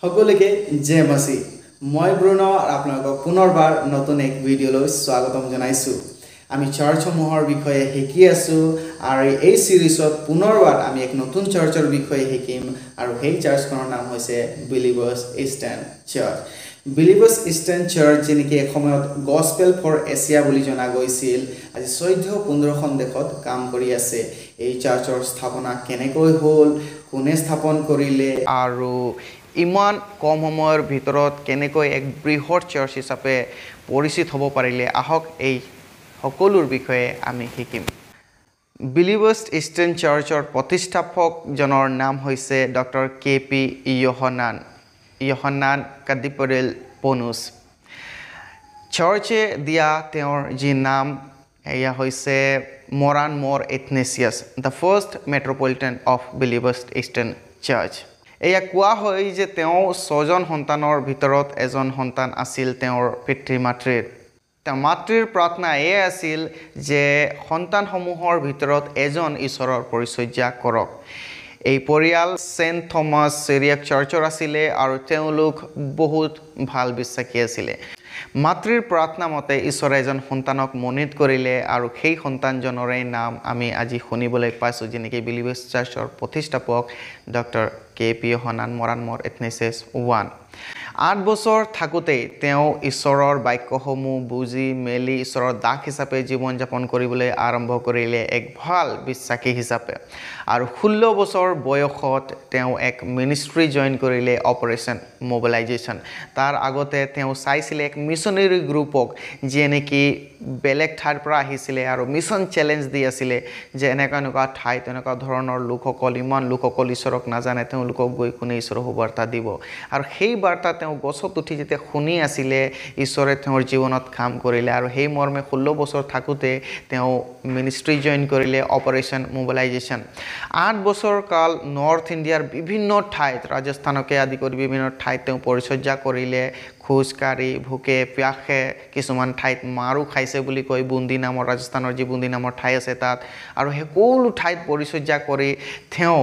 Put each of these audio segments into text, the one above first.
সকলোকে জয় মাসি মই ব্ৰুন আৰু আপোনালোকক পুনৰবাৰ নতুন এক ভিডিঅ'লৈ স্বাগতম জনাইছো আমি চাৰ্চসমূহৰ বিষয়ে শিকি আছো আৰু এই সিৰিজত পুনৰবাৰ আমি এক নতুন চাৰ্চৰ বিষয়ে শিকিম আৰু সেই চাৰ্চখনৰ নাম হৈছে Believers Eastern Church Believers Eastern Church যেনেকৈ এক সময়ত গস্পেল ফৰ এছিয়া বুলি জনা গৈছিল আজি 14-15খন দেশত কাম কৰি আছে এই চাৰ্চৰ স্থাপনা কেনেকৈ হ'ল কোনে স্থাপন কৰিলে আৰু ইমান কম সময়ৰ ভিতৰত কেনেকৈ এক বৃহৎ চাৰ্চ হিচাপে পৰিচিত হ'ব পাৰিলে আহক এই সকলোৰ বিষয়ে আমি শিকিম বিলিভাৰ্ছ ইষ্টাৰ্ণ চাৰ্চৰ প্ৰতিষ্ঠাপকজনৰ নাম হৈছে ডক্টৰ কে.পি. ইয়োহানান কাদিপৰেল পনুছ চাৰ্চে দিয়া তেওঁৰ যি নাম এয়া হৈছে Moran Mor Athanasius the first metropolitan of Believers Eastern Church এয়া কোৱা হয় যে তেওঁ 6জন সন্তানৰ ভিতৰত এজন সন্তান আছিল তেওঁৰ পিতৃ মাতৃৰ মাতৃৰ প্ৰাৰ্থনা এয়ে আছিল যে সন্তানসমূহৰ ভিতৰত এজন ঈশ্বৰৰ পৰিচৰ্যা কৰক এই পৰিয়াল সেন্ট থমাস চিৰিয়াক চাৰ্চৰ আছিলে আৰু তেওঁলোক বহুত ভাল বিশ্বাসী আছিলে মাতৃৰ প্ৰাৰ্থনা মতে ঈশ্বৰে এজন সন্তানক মনোনীত কৰিলে আৰু সেই সন্তানজনৰে নাম আমি আজি শুনিবলৈ পাইছোঁ যেনেকৈ বিলিভাৰ্ছ চাৰ্চৰ প্ৰতিষ্ঠাপক ডক্টৰ কে.পি. ইয়োহানান মৰাণ মৰ এথনেছিয়াছ 1 8 বছৰ থাকোঁতেই তেওঁ ঈশ্বৰৰ বাক্যসমূহ বুজি মেলি ঈশ্বৰৰ দাস হিচাপে জীৱন যাপন কৰিবলৈ আৰম্ভ কৰিলে এক ভাল বিশ্বাসী হিচাপে আৰু 16 বছৰ বয়সত তেওঁ এক মিনিষ্ট্ৰী জইন কৰিলে অপাৰেশ্যন মোবিলাইজেশ্যন তাৰ আগতে তেওঁ চাইছিলে এক মিছনেৰী গ্ৰুপক যিয়ে নেকি বেলেগ ঠাইৰ পৰা আহিছিলে আৰু মিছন চেলেঞ্জ দি আছিলে যে এনেকুৱা ঠাইত এনেকুৱা ধৰণৰ লোকসকল ইমান লোকসকল ঈশ্বৰক নাজানে তেওঁলোকক গৈ কোনে ঈশ্বৰৰ সুবাৰ্তা দিব আৰু সেই বাৰ্তা তেওঁ গছত উঠি যেতিয়া শুনি আছিলে ঈশ্বৰে তেওঁৰ জীৱনত কাম কৰিলে আৰু সেই মৰ্মে 16 বছৰ থাকোঁতে তেওঁ মিনিষ্ট্ৰী জইন কৰিলে অপাৰেশ্যন মোবিলাইজেশ্যন 8 বছৰ কাল নৰ্থ ইণ্ডিয়াৰ বিভিন্ন ঠাইত ৰাজস্থানকে আদি কৰি বিভিন্ন ঠাইত তেওঁ পৰিচৰ্যা কৰিলে খোজকাঢ়ি ভোকে পিয়াসে কিছুমান ঠাইত মাৰো খাইছে বুলি কয় বুন্দি নামৰ ৰাজস্থানৰ যি বুন্দি নামৰ ঠাই আছে তাত আৰু সকলো ঠাইত পৰিচৰ্যা কৰি তেওঁ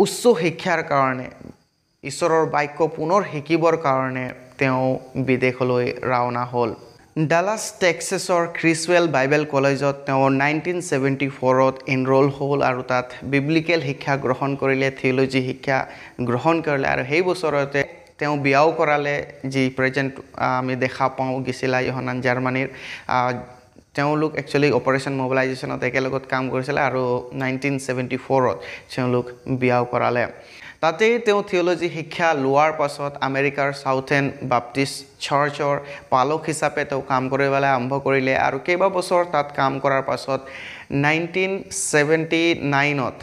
উচ্চ শিক্ষাৰ কাৰণে ঈশ্বৰৰ বাক্য পুনৰ শিকিবৰ কাৰণে তেওঁ বিদেশলৈ ৰাওনা হ'ল ডালাছ টেক্সাছৰ ক্ৰিছৱেল বাইবেল কলেজত তেওঁ 1974ত এনৰোল হ'ল আৰু তাত বিব্লিকেল শিক্ষা গ্ৰহণ কৰিলে থিয়লজি শিক্ষা গ্ৰহণ কৰিলে আৰু সেই বছৰতে তেওঁ বিয়াও কৰালে যি প্ৰেজেণ্ট আমি দেখা পাওঁ গিছিলা ইয়োহানান জাৰ্মানীৰ তেওঁলোক একচুৱেলি অপাৰেশ্যন মোবিলাইজেশ্যনত একেলগত কাম কৰিছিলে আৰু 1974ত তেওঁলোক বিয়াও কৰালে তাতেই তেওঁ থিয়লজি শিক্ষা লোৱাৰ পাছত আমেৰিকাৰ সাউথাৰ্ণ বাপ্টিষ্ট চাৰ্চৰ পালক হিচাপে তেওঁ কাম কৰিবলৈ আৰম্ভ কৰিলে আৰু কেইবা বছৰ তাত কাম কৰাৰ পাছত 1979ত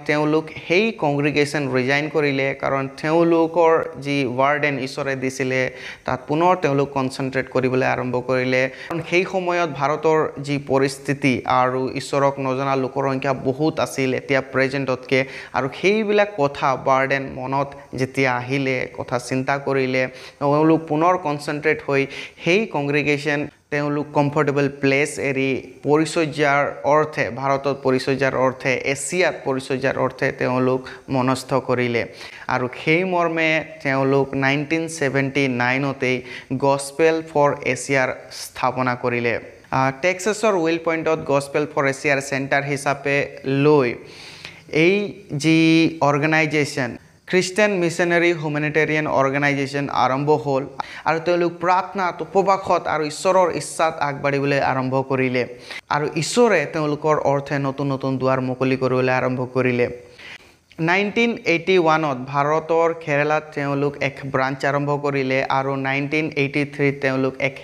তেওঁলোক সেই কংগ্ৰিগেশ্যন ৰিজাইন কৰিলে কাৰণ তেওঁলোকৰ যি ৱাৰ্ডেন ঈশ্বৰে দিছিলে তাত পুনৰ তেওঁলোক কনচেনট্ৰেট কৰিবলৈ আৰম্ভ কৰিলে কাৰণ সেই সময়ত ভাৰতৰ যি পৰিস্থিতি আৰু ঈশ্বৰক নজনা লোকৰ সংখ্যা বহুত আছিল এতিয়া প্ৰেজেণ্টতকৈ আৰু সেইবিলাক কথা ৱাৰ্ডেন মনত যেতিয়া আহিলে কথা চিন্তা কৰিলে তেওঁলোক পুনৰ কনচেনট্ৰেট হৈ সেই কংগ্ৰিগেশ্যন তেওঁলোক কমফৰ্টেবল প্লেচ এৰি পৰিচৰ্যাৰ অৰ্থে ভাৰতত পৰিচৰ্যাৰ অৰ্থে এছিয়াত পৰিচৰ্যাৰ অৰ্থে তেওঁলোক মনস্থ কৰিলে আৰু সেই মৰ্মে তেওঁলোক 1979তেই গস্পেল ফৰ এছিয়াৰ স্থাপনা কৰিলে টেক্সাছৰ উইল পইণ্টত গস্পেল ফৰ এছিয়াৰ চেণ্টাৰ হিচাপে লৈ এই যি অৰ্গেনাইজেশ্যন খ্ৰীষ্টান মিছনেৰী হিউমেনিটেৰিয়ান অৰ্গেনাইজেশ্যন আৰম্ভ হ'ল আৰু তেওঁলোক প্ৰাৰ্থনাত উপবাসত আৰু ঈশ্বৰৰ ইচ্ছাত আগবাঢ়িবলৈ আৰম্ভ কৰিলে আৰু ঈশ্বৰে তেওঁলোকৰ অৰ্থে নতুন নতুন দুৱাৰ মুকলি কৰিবলৈ আৰম্ভ কৰিলে 1981ত ভাৰতৰ কেৰালাত তেওঁলোক এক ব্ৰাঞ্চ আৰম্ভ কৰিলে আৰু 1983ত তেওঁলোক এক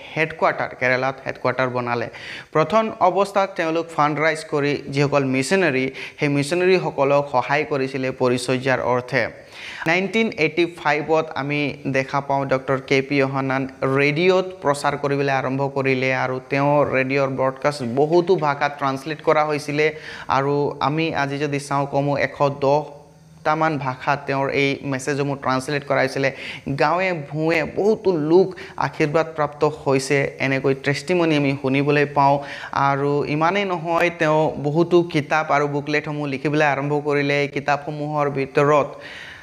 কেৰালাত হেডকোৱাৰ্টাৰ বনালে প্ৰথম অৱস্থাত তেওঁলোক ফাণ্ড ৰাইজ কৰি যিসকল মিছনেৰী সেই মিছনেৰীসকলক সহায় কৰিছিলে পৰিচৰ্যাৰ অৰ্থে 1985ত আমি দেখা পাওঁ ডক্টৰ কে.পি. ইয়োহানান ৰেডিঅ'ত প্ৰচাৰ কৰিবলৈ আৰম্ভ কৰিলে আৰু তেওঁ ৰেডিঅ'ৰ ব্ৰডকাষ্ট বহুতো ভাষাত ট্ৰান্সলেট কৰা হৈছিলে আৰু আমি আজি যদি চাওঁ কমো 110টামান ভাষাত তেওঁৰ এই মেছেজসমূহ ট্ৰান্সলেট কৰা হৈছিলে গাঁৱে ভূঞে বহুতো লোক আশীৰ্বাদ প্ৰাপ্ত হৈছে এনেকৈ টেষ্টিমনি আমি শুনিবলৈ পাওঁ আৰু ইমানেই নহয় তেওঁ বহুতো কিতাপ আৰু বুকলেটসমূহ লিখিবলৈ আৰম্ভ কৰিলে এই কিতাপসমূহৰ ভিতৰত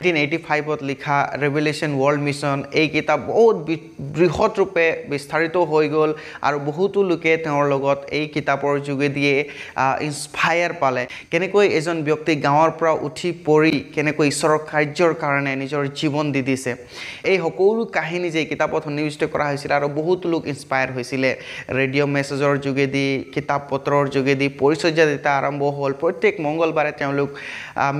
1985 লিখা ৰেভেলেশ্যন ৱৰ্ল্ড মিছন এই কিতাপ বহুত বৃহৎ ৰূপে বিস্তাৰিত হৈ গ'ল আৰু বহুতো লোকে তেওঁৰ লগত এই কিতাপৰ যোগেদিয়ে ইনস্পায়াৰ পালে কেনেকৈ এজন ব্যক্তি গাঁৱৰ পৰা উঠি পৰি কেনেকৈ ঈশ্বৰৰ কাৰ্যৰ কাৰণে নিজৰ জীৱন দি দিছে এই সকলো কাহিনী যে কিতাপত সন্নিৱিষ্ট কৰা হৈছিল আৰু বহুত লোক ইনস্পায়াৰ হৈছিলে ৰেডিঅ' মেছেজৰ যোগেদি কিতাপ পত্ৰৰ যোগেদি পৰিচৰ্যা যেতিয়া আৰম্ভ হ'ল প্ৰত্যেক মংগলবাৰে তেওঁলোক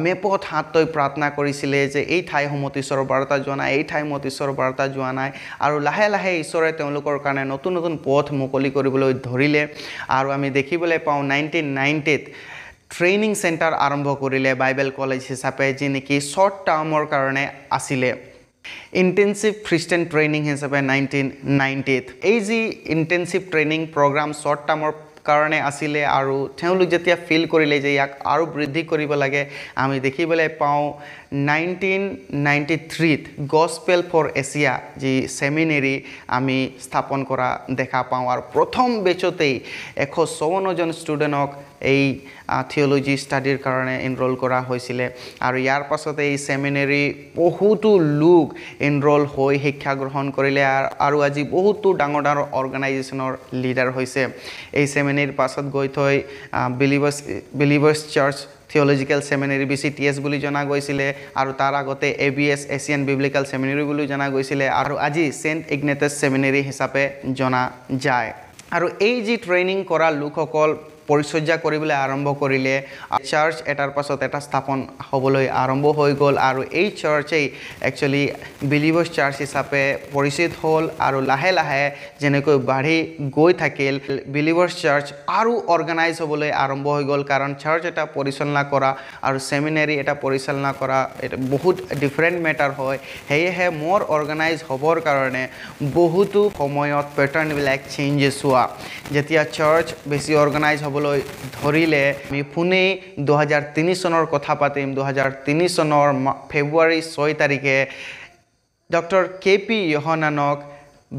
মেপত হাত থৈ প্ৰাৰ্থনা কৰিছিলে যে এই ঠাইসমূহত ঈশ্বৰৰ বাৰ্তা যোৱা নাই এই ঠাইসমূহত ঈশ্বৰৰ বাৰ্তা যোৱা নাই আৰু লাহে লাহে ঈশ্বৰে তেওঁলোকৰ কাৰণে নতুন নতুন পথ মুকলি কৰিবলৈ ধৰিলে আৰু আমি দেখিবলৈ পাওঁ 1990ত ট্ৰেইনিং চেণ্টাৰ আৰম্ভ কৰিলে বাইবেল কলেজ হিচাপে যি নেকি শ্বৰ্ট টাৰ্মৰ কাৰণে আছিলে ইণ্টেনচিভ খ্ৰীষ্টান ট্ৰেইনিং হিচাপে 1990ত এই যি ইণ্টেনচিভ ট্ৰেইনিং প্ৰগ্ৰাম শ্বৰ্ট টাৰ্মৰ কাৰণে আছিলে আৰু তেওঁলোক যেতিয়া ফিল কৰিলে যে ইয়াক আৰু বৃদ্ধি কৰিব লাগে আমি দেখিবলৈ পাওঁ 1993ত গস্পেল ফৰ এছিয়া যি সেমিনাৰী আমি স্থাপন কৰা দেখা পাওঁ আৰু প্ৰথম বেচতেই 154 জন ষ্টুডেণ্টক এই থিওলজি ষ্টাডিৰ কাৰণে এনৰোল কৰা হৈছিলে আৰু ইয়াৰ পাছতে এই সেমিনাৰী বহুতো লোক এনৰোল হৈ শিক্ষা গ্ৰহণ কৰিলে আৰু আজি বহুতো ডাঙৰ ডাঙৰ অৰ্গেনাইজেশ্যনৰ লিডাৰ হৈছে এই সেমিনাৰীৰ পাছত গৈ থৈ বিলিভাৰ্ছ চাৰ্চ থিওলজিক্যাল সেমিনাৰী BCTS বুলি জনা গৈছিলে আৰু তাৰ আগতে ABS এছিয়ান বিবলিক্যাল সেমিনাৰী বুলি জনা গৈছিলে আৰু আজি সেন্ট ইগনেটাছ সেমিনাৰী হিচাপে জনা যায় আৰু এই যি ট্ৰেইনিং কৰা লোকসকল পৰিচৰ্যা কৰিবলৈ আৰম্ভ কৰিলে চাৰ্চ এটাৰ পাছত এটা স্থাপন হ'বলৈ আৰম্ভ হৈ গ'ল আৰু এই চাৰ্চেই একচুৱেলি বিলিভাৰ্ছ চাৰ্চ হিচাপে পৰিচিত হ'ল আৰু লাহে লাহে যেনেকৈ বাঢ়ি গৈ থাকিল বিলিভাৰ্ছ চাৰ্চ আৰু অৰ্গেনাইজ হ'বলৈ আৰম্ভ হৈ গ'ল কাৰণ চাৰ্চ এটা পৰিচালনা কৰা আৰু সেমিনাৰী এটা পৰিচালনা কৰা এটা বহুত ডিফাৰেণ্ট মেটাৰ হয় সেয়েহে মোৰ অৰ্গেনাইজ হ'বৰ কাৰণে বহুতো সময়ত পেটাৰ্ণবিলাক চেঞ্জেছ হোৱা যেতিয়া চাৰ্চ বেছি অৰ্গেনাইজ হ'ব ধৰিলে আমি পুনে 2003 চনৰ কথা পাতিম 2003 চনৰ ফেব্ৰুৱাৰী 6 তাৰিখে ডক্টৰ KP ইয়োহানানক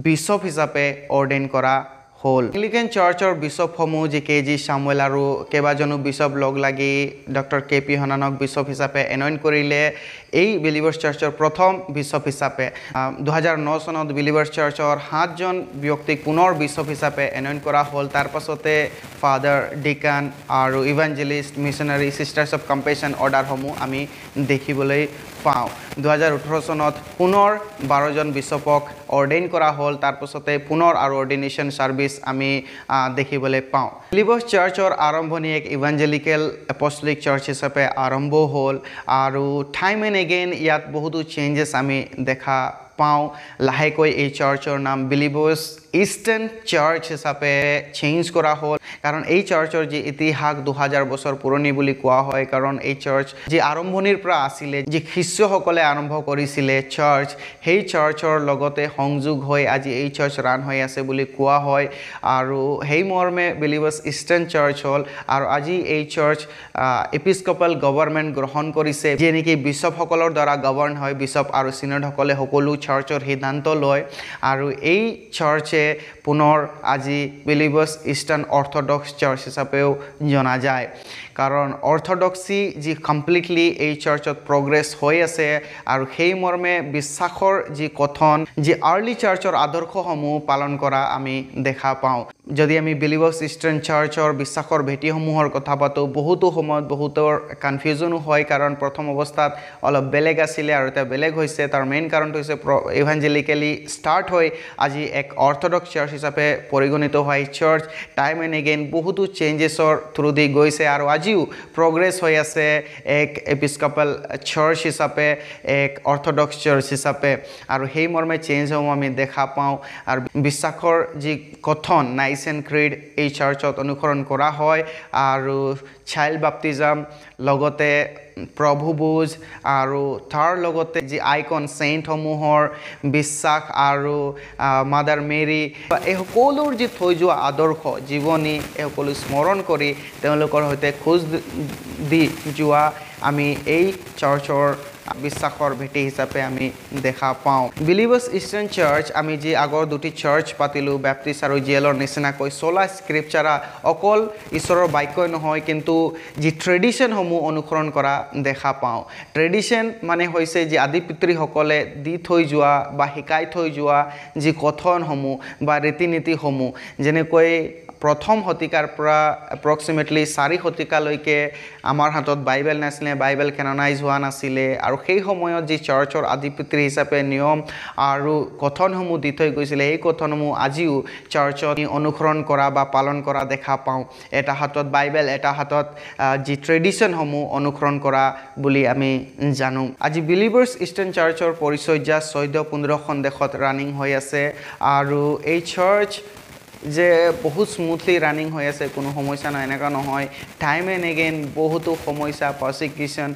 বিশ্বপ হিচাপে অৰ্ডেইন কৰা হ'ল এংলিকান চাৰ্চৰ বিশ্বপসমূহ যি KG সামুৱেল আৰু কেইবাজনো বিশ্বপ লগ লাগি ডক্টৰ KP ইয়োহানানক বিশ্বপ হিচাপে এনইণ্ট কৰিলে এই বিলিভাৰ্ছ চাৰ্চৰ প্ৰথম বিশ্বপ হিচাপে 2009 চনত বিলিভাৰ্ছ চাৰ্চৰ 7 জন ব্যক্তিক পুনৰ বিশ্বপ হিচাপে এনইণ্ট কৰা হ'ল তাৰ পাছতে ফাদাৰ ডিকান আৰু ইভাঞ্জেলিষ্ট মিছনাৰী সিষ্টাৰ্ছ অফ কম্পেশ্যন অৰ্ডাৰসমূহ আমি দেখিবলৈ পাওঁ 2018 চনত পুনৰ 12 জন বিশ্বপক অৰ্ডেইন কৰা হ'ল তাৰ পাছতে পুনৰ আৰু অৰ্ডিনেশ্যন সাৰ্ভিস আমি দেখিবলৈ পাওঁ বিলিভাৰ্ছ চাৰ্চৰ আৰম্ভণি এক ইভাঞ্জেলিকেল এপষ্টলিক চাৰ্চ হিচাপে আৰম্ভ হ'ল আৰু টাইম এণ্ড এগেইন ইয়াত বহুতো চেঞ্জেছ আমি দেখা পাওঁ লাহেকৈ এই চাৰ্চৰ নাম বিলিভাৰ্ছ ইষ্টাৰ্ণ চাৰ্চ হিচাপে চেঞ্জ কৰা হ'ল কাৰণ এই চাৰ্চৰ যি ইতিহাস 2000 বছৰ পুৰণি বুলি কোৱা হয় কাৰণ এই চাৰ্চ যি আৰম্ভণিৰ পৰা আছিলে যি খ্ৰীষ্টসকলে আৰম্ভ কৰিছিলে চাৰ্চ সেই চাৰ্চৰ লগতে সংযোগ হৈ আজি এই চাৰ্চ ৰান হৈ আছে বুলি কোৱা হয় আৰু সেই মৰ্মে বিলিভাৰ্ছ ইষ্টাৰ্ণ চাৰ্চ হ'ল আৰু আজি এই চাৰ্চ এপিস্কোপাল গভৰ্ণমেণ্ট গ্ৰহণ কৰিছে যি নেকি বিশ্বপসকলৰ দ্বাৰা গভৰ্ণ হয় বিশ্বপ আৰু সিনডসকলে সকলো চাৰ্চৰ সিদ্ধান্ত লয় আৰু এই চাৰ্চে পুনৰ আজি বিলিভাৰ্ছ ইষ্টাৰ্ণ অৰ্থডক্স চাৰ্চ হিচাপেও জনা যায় কাৰণ অৰ্থডক্সি যি কমপ্লিটলি এই চাৰ্চত প্ৰগ্ৰেছ হৈ আছে আৰু সেই মৰ্মে বিশ্বাসৰ যি কথন যি আৰ্লি চাৰ্চৰ আদৰ্শসমূহ পালন কৰা আমি দেখা পাওঁ যদি আমি বিলিভাৰ্ছ ইষ্টাৰ্ণ চাৰ্চৰ বিশ্বাসৰ ভেটিসমূহৰ কথা পাতোঁ বহুতো সময়ত বহুতৰ কনফিউজনো হয় কাৰণ প্ৰথম অৱস্থাত অলপ বেলেগ আছিলে আৰু এতিয়া বেলেগ হৈছে তাৰ মেইন কাৰণটো হৈছে ইভাঞ্জেলিকেলি ষ্টাৰ্ট হৈ আজি এক অৰ্থডক্স চাৰ্চ হিচাপে পৰিগণিত হয় চাৰ্চ টাইম এণ্ড এগেইন বহুতো চেঞ্জেছৰ থ্ৰু দি গৈছে আৰু আজিও প্ৰগ্ৰেছ হৈ আছে এক এপিস্কোপাল চাৰ্চ হিচাপে এক অৰ্থডক্স চাৰ্চ হিচাপে আৰু সেই মৰ্মে চেঞ্জসমূহ আমি দেখা পাওঁ আৰু বিশ্বাসৰ যি কথন নাইচেন ক্ৰীড এই চাৰ্চত অনুসৰণ কৰা হয় আৰু চাইল্ড বাপ্তিজম লগতে প্ৰভু বুজ আৰু তাৰ লগতে যি আইকন চেইণ্টসমূহৰ বিশ্বাস আৰু মাদাৰ মেৰী এই সকলোৰ যি থৈ যোৱা আদৰ্শ জীৱনী এই সকলো স্মৰণ কৰি তেওঁলোকৰ সৈতে খোজ দি যোৱা আমি এই চাৰ্চৰ বিশ্বাসৰ ভেটি হিচাপে আমি দেখা পাওঁ বিলিভাৰ্ছ ইষ্টাৰ্ণ চাৰ্চ আমি যি আগৰ দুটি চাৰ্চ পাতিলোঁ বেপ্টিষ্ট আৰু জিএলৰ নিচিনাকৈ চলা স্ক্ৰিপচাৰা অকল ঈশ্বৰৰ বাক্যই নহয় কিন্তু যি ট্ৰেডিশ্যনসমূহ অনুসৰণ কৰা দেখা পাওঁ ট্ৰেডিশ্যন মানে হৈছে যি আদি পিতৃসকলে দি থৈ যোৱা বা শিকাই থৈ যোৱা যি কথনসমূহ বা ৰীতি নীতিসমূহ যেনেকৈ প্ৰথম শতিকাৰ পৰা এপ্ৰক্সিমেটলি 4 শতিকালৈকে আমাৰ হাতত বাইবেল নাছিলে বাইবেল কেননাইজ হোৱা নাছিলে আৰু সেই সময়ত যি চাৰ্চৰ আদি পিতৃ হিচাপে নিয়ম আৰু কথনসমূহ দি থৈ গৈছিলে এই কথনসমূহ আজিও চাৰ্চত অনুসৰণ কৰা বা পালন কৰা দেখা পাওঁ এটা হাতত বাইবেল এটা হাতত যি ট্ৰেডিশ্যনসমূহ অনুসৰণ কৰা বুলি আমি জানো আজি বিলিভাৰ্ছ ইষ্টাৰ্ণ চাৰ্চৰ পৰিচৰ্যা 14-15খন দেশত ৰানিং হৈ আছে আৰু এই চাৰ্চ যে বহুত স্মুথলি ৰানিং হৈ আছে কোনো সমস্যা নাই এনেকুৱা নহয় টাইম এণ্ড এগেইন বহুতো সমস্যা পাৰ্চিকিউশ্যন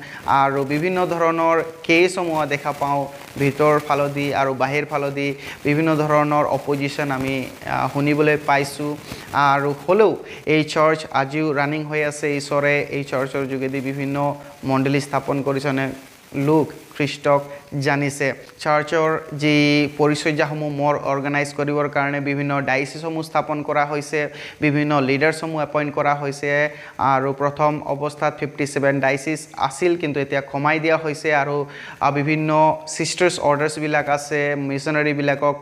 আৰু বিভিন্ন ধৰণৰ কেছসমূহ দেখা পাওঁ ভিতৰ ফালদি আৰু বাহিৰ ফালদি বিভিন্ন ধৰণৰ অপজিশ্যন আমি শুনিবলৈ পাইছোঁ আৰু হ'লেও এই চাৰ্চ আজিও ৰানিং হৈ আছে ঈশ্বৰে এই চাৰ্চৰ যোগেদি বিভিন্ন মণ্ডলী স্থাপন কৰিছে লোক খ্ৰীষ্টক জানিছে চাৰ্চৰ যি পৰিচৰ্যাসমূহ মোৰ অৰ্গেনাইজ কৰিবৰ কাৰণে বিভিন্ন ডাইচিছসমূহ স্থাপন কৰা হৈছে বিভিন্ন লিডাৰ্ছসমূহ এপইণ্ট কৰা হৈছে আৰু প্ৰথম অৱস্থাত 57 ডাইচিছ আছিল কিন্তু এতিয়া কমাই দিয়া হৈছে আৰু বিভিন্ন ছিষ্টাৰ্ছ অৰ্ডাৰ্ছবিলাক আছে মিছনাৰীবিলাকক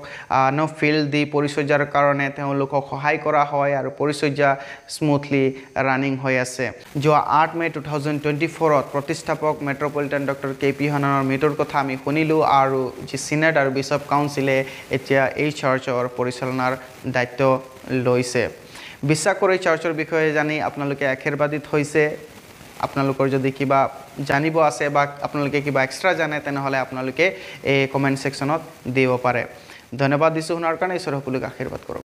ফিল্ড দি পৰিচৰ্যাৰ কাৰণে তেওঁলোকক সহায় কৰা হয় আৰু পৰিচৰ্যা স্মুথলি ৰানিং হৈ আছে যোৱা 8 মে 2024ত প্ৰতিষ্ঠাপক মেট্ৰপলিটান ডক্টৰ KP হানানৰ মৃত্যুৰ কথা আমি শুনিলোঁ আৰু যি সিনেট আৰু বিশ্বপ কাউন্সিলে এতিয়া এই চাৰ্চৰ পৰিচালনাৰ দায়িত্ব লৈছে বিশ্বাস কৰি চাৰ্চৰ বিষয়ে জানি আপোনালোকে আশীৰ্বাদিত হৈছে আপোনালোকৰ যদি কিবা জানিব আছে বা আপোনালোকে কিবা এক্সট্ৰা জানে তেনেহ'লে আপোনালোকে এই কমেণ্ট ছেকশ্যনত দিব পাৰে ধন্যবাদ দিছোঁ শুনাৰ কাৰণে ঈশ্বৰে সকলোকে আশীৰ্বাদ কৰক